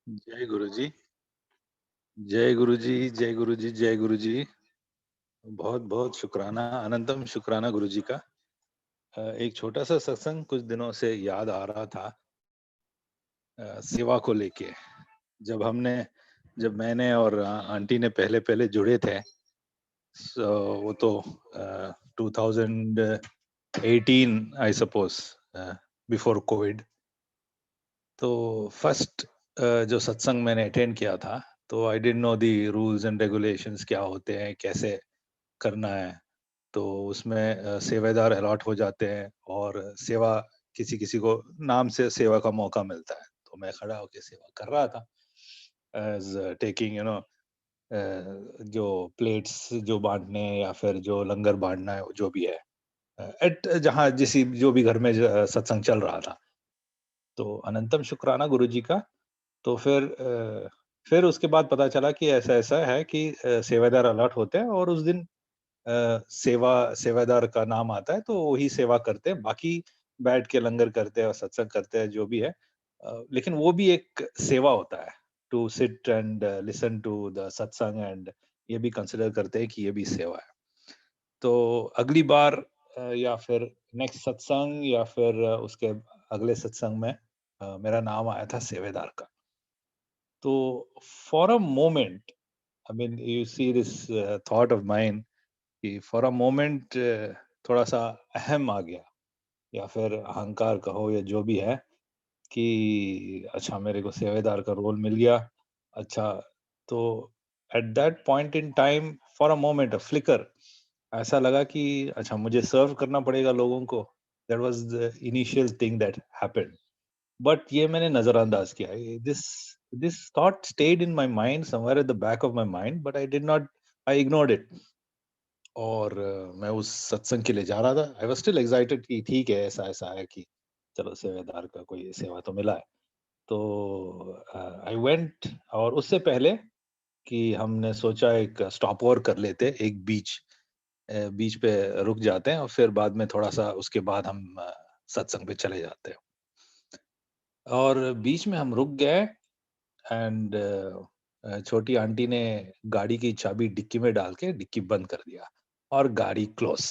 जय गुरुजी, जय गुरुजी, जय गुरुजी, जय गुरुजी। बहुत-बहुत शुक्राना, अनंतम शुक्राना गुरुजी का। एक छोटा-सा सत्संग कुछ दिनों से याद आ रहा था सेवा को लेके। जब हमने जब मैंने और आंटी ने पहले-पहले जुड़े थे, सो वो तो 2018 आई सपोज़ बिफोर कोविड। तो फर्स्ट जो सत्संग मैंने अटेंड किया था, तो I didn't know the rules and regulations क्या होते हैं, कैसे करना है। तो उसमें सेवादार अलॉट हो जाते हैं और सेवा किसी-किसी को नाम से सेवा का मौका मिलता है। तो मैं खड़ा होके सेवा कर रहा था एज़ टेकिंग जो प्लेट्स जो बाँटने हैं या फिर जो लंगर बाँटना है, जो भी है। एट जहाँ जो भी घर में सत्संग चल रहा था। तो अनंतम शुक्राना गुरुजी का। तो फिर उसके बाद पता चला कि ऐसा-ऐसा है कि सेवादार अलॉट होते हैं और उस दिन सेवादार का नाम आता है तो वही सेवा करते हैं, बाकी बैठ के लंगर करते हैं और सत्संग करते हैं जो भी है। लेकिन वो भी एक सेवा होता है, to sit and listen to the satsang and ये भी कंसिडर करते हैं कि ये भी सेवा है। तो अगली बार या फिर नेक्स्ट सत्संग या फिर उसके अगले सत्संग में मेरा नाम आया था सेवेदार का। तो for a moment I mean you see this thought of mine कि फॉर अ मोमेंट थोड़ा-सा अहम आ गया या फिर अहंकार कहो या जो भी है कि अच्छा मेरे को सेवेदार का रोल मिल गया। अच्छा, तो at that point in time for a moment, a flicker ऐसा लगा कि अच्छा मुझे सर्व करना पड़ेगा लोगों को। That was the initial thing that happened. But ये मैंने नज़रअंदाज किया। This this thought stayed in my mind somewhere at the back of my mind but I ignored it. और मैं उस सत्संग के लिए जा रहा था। आई वाज़ स्टिल एक्साइटेड कि ठीक है, ऐसा-ऐसा है कि चलो सेवादार का कोई सेवा तो मिला है। तो आई वेंट और उससे पहले कि हमने सोचा एक स्टॉप ओवर कर लेते, एक बीच पे रुक जाते हैं और फिर बाद में थोड़ा-सा उसके बाद हम सत्संग पे चले जाते हैं। और बीच में हम रुक गए एंड छोटी आंटी ने गाड़ी की चाबी डिक्की में डाल के डिक्की बंद कर दिया और गाड़ी क्लोज़।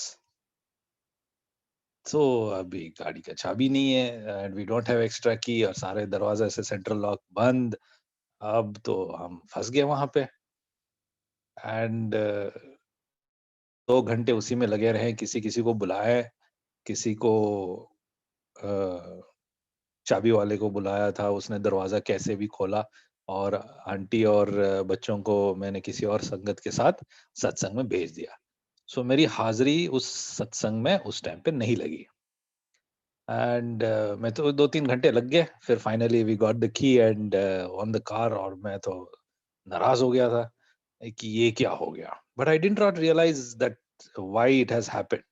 सो अभी गाड़ी का चाबी नहीं है and we don't have extra key और सारे दरवाजे से सेंट्रल लॉक बंद। अब तो हम फंस गए वहां पे एंड 2 घंटे उसी में लगे रहे, किसी किसी को बुलाए, किसी को अ, चाबी वाले को बुलाया था, उसने दरवाजा कैसे भी खोला और आंटी और बच्चों को मैंने किसी और संगत के साथ सत्संग में भेज दिया। सो मेरी हाजिरी उस सत्संग में उस टाइम पे नहीं लगी। एंड मैं तो 2-3 घंटे लग गए, फिर finally we got the key and on the car और मैं तो नाराज़ हो गया था कि ये क्या हो गया? But I did not realise that why it has happened.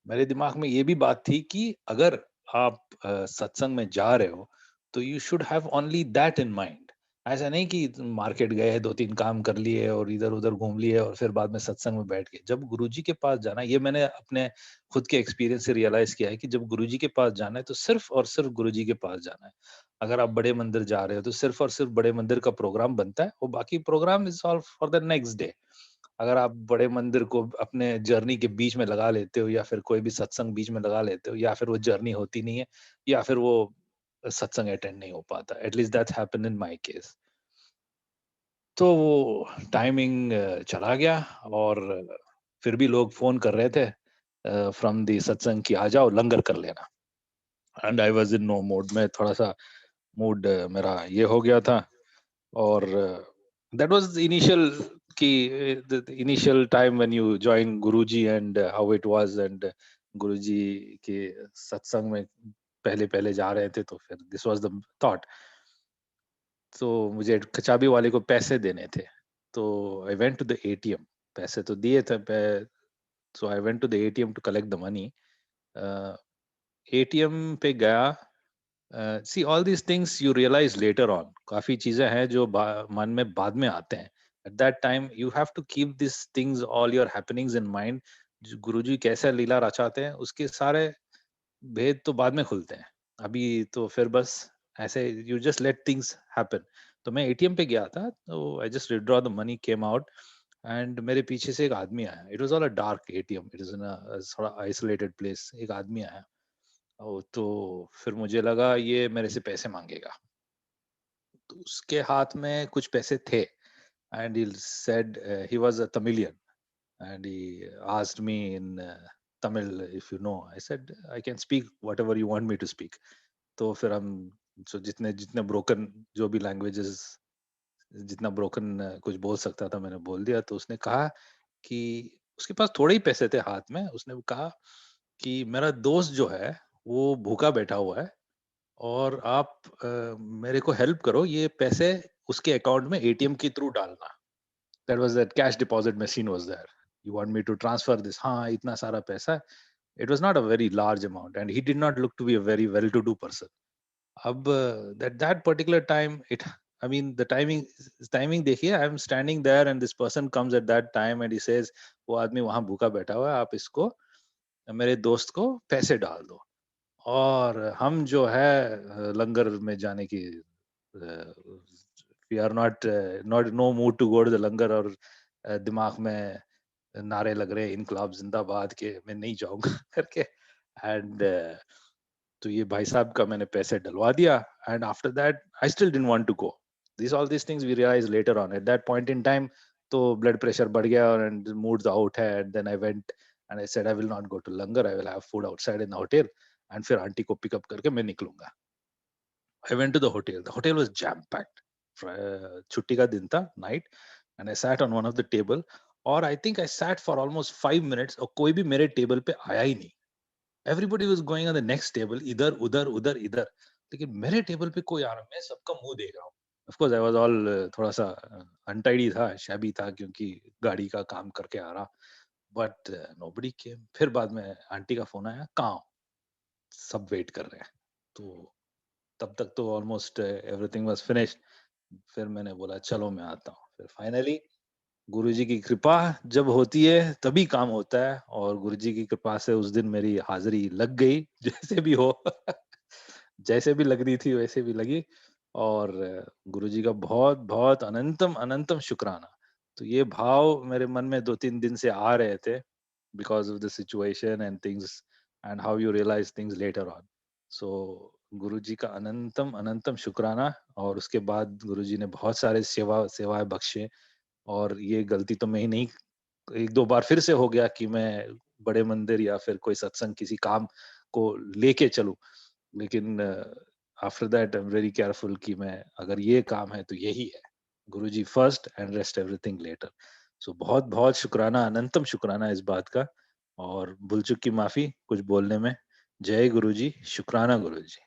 मेरे दिमाग में ये भी बात थी कि अगर आप सत्संग में जा रहे हो, तो you should have only that in mind. ऐसा नहीं कि तुम मार्केट गए, 2-3 काम कर लिए और इधर-उधर घूम लिए और फिर बाद में सत्संग में बैठ गए। जब गुरुजी के पास जाना है, ये मैंने अपने खुद के एक्सपीरियंस से रियलाइज़ किया है कि जब गुरुजी के पास जाना है, तो सिर्फ़ और सिर्फ़ गुरुजी के पास जाना है। अगर आप बड़े मंदिर जा रहे हो, तो सिर्फ़ और सिर्फ़ बड़े मंदिर का प्रोग्राम बनता है और बाकी programme is all for the next day. अगर आप बड़े मंदिर को अपने जर्नी के बीच में लगा लेते हो या फिर कोई भी सत्संग बीच में लगा लेते हो या फिर वो जर्नी होती नहीं है या फिर वो सत्संग अटेंड नहीं हो पाता। At least that's happened in my case. तो वो टाइमिंग चला गया और फिर भी लोग फ़ोन कर रहे थे फ्रॉम द सत्संग कि आ जाओ लंगर कर लेना। And I was in no mood, में थोड़ा-सा मूड मेरा ये हो गया था और दैट वाज़ इनिशियल कि the initial time when you join Guruji and how it was and Guruji के सत्संग में पहले-पहले जा रहे थे तो फिर दिस वाज़ द थॉट। तो मुझे चाबी वाले को पैसे देने थे। तो I went to the ATM, पैसे तो दिए थे so I went to the ATM to collect the money. Uh, ATM पे गया। See all these things you realise later on, काफ़ी चीज़ें हैं जो मन में बाद में आते हैं। At that time you have to keep this things all your happenings in mind. जो गुरुजी कैसे लीला रचाते हैं, उसके सारे भेद तो बाद में खुलते हैं। अभी तो फिर बस ऐसे you just let things happen. तो मैं एटीएम पे गया था, तो I just withdraw the money, came out, and मेरे पीछे से एक आदमी आया। It was all a dark ATM, it is in a थोड़ा आइसोलेटेड प्लेस। एक आदमी आया, तो फिर मुझे लगा ये मेरे से पैसे मांगेगा। तो उसके हाथ में कुछ पैसे थे, and he said, he was a Tamilian, and he asked me in Tamil, if you know. I said I can speak whatever you want me to speak. तो फिर हम जो जितने जितने ब्रोकन, जो भी लैंग्वेजेस, जितना ब्रोकन कुछ बोल सकता था मैंने बोल दिया। तो उसने कहा कि उसके पास थोड़े ही पैसे थे हाथ में। उसने कहा कि मेरा दोस्त जो है वो भूखा बैठा हुआ है, और आप मेरे को हेल्प करो, ये पैसे उसके अकाउंट में एटीएम के थ्रू डालना। That was that cash deposit machine was there, you want me to transfer this, हाँ इतना सारा पैसा है। It was not a very large amount, and he did not look to be a very well to do person. अब that particular time, it, I mean the timing देखिए, I am standing there and this person comes at that time and he says, वो आदमी वहां भूखा बैठा हुआ है, आप इसको, मेरे दोस्त को पैसे डाल दो। और हम जो है लंगर में जाने की, we are not no mood to go to the langar, और दिमाग में नारे लग रहे, इनकलाब जिंदाबाद के, मैं नहीं जाऊंगा करके। एंड तो ये भाई साहब का मैंने पैसे डलवा दिया, and after that I still didn't want to go. This all this things we realize later on, at that point in time तो ब्लड प्रेशर बढ़ गया, और एंड मूड्स आउट है, and then I went and I said I will not go to langar, I will have food outside in the hotel, and फिर aunty को pick up करके मैं निकलूंगा। I went to the hotel, the hotel was jam packed, छुट्टी का दिन था, night, and I sat on one of the table, और I think I sat for almost 5 minutes, और कोई भी मेरे टेबल पे आया ही नहीं। Everybody was going on the next table, इधर उधर उधर इधर, लेकिन मेरे टेबल पे कोई आ रहा, मैं सबका मुंह देख रहा हूँ। Of course I was all थोड़ा सा अनटाइडी था, शैबी था, क्योंकि गाड़ी का काम करके आ रहा, बट नोबडी केम। फिर बाद में आंटी का फोन आया, कहाँ हो? सब वेट कर रहे हैं। तो तब तक तो ऑलमोस्ट एवरीथिंग वाज फिनिश्ड। फिर मैंने बोला चलो मैं आता हूँ। फिर फाइनली गुरुजी की कृपा जब होती है तभी काम होता है, और गुरुजी की कृपा से उस दिन मेरी हाजिरी लग गई, जैसे भी हो। जैसे भी लग रही थी वैसे भी लगी, और गुरुजी का बहुत बहुत अनंतम अनंतम शुक्राना। तो ये भाव मेरे मन में 2-3 दिन से आ रहे थे, because of the situation and things, and how you realize things later on. So गुरुजी का अनंतम अनंतम शुक्राना। और उसके बाद गुरुजी ने बहुत सारे सेवाएं बख्शे, और ये गलती तो मैं ही नहीं, 1-2 बार फिर से हो गया कि मैं बड़े मंदिर या फिर कोई सत्संग, किसी काम को लेके चलूं, लेकिन after that I am very careful कि मैं, अगर ये काम है तो यही है, Guruji first and rest everything later. So बहुत बहुत शुक्राना, अनंतम शुक्राना इस बात का, और भूल चूक की माफी कुछ बोलने में। जय गुरुजी, शुक्राना गुरुजी।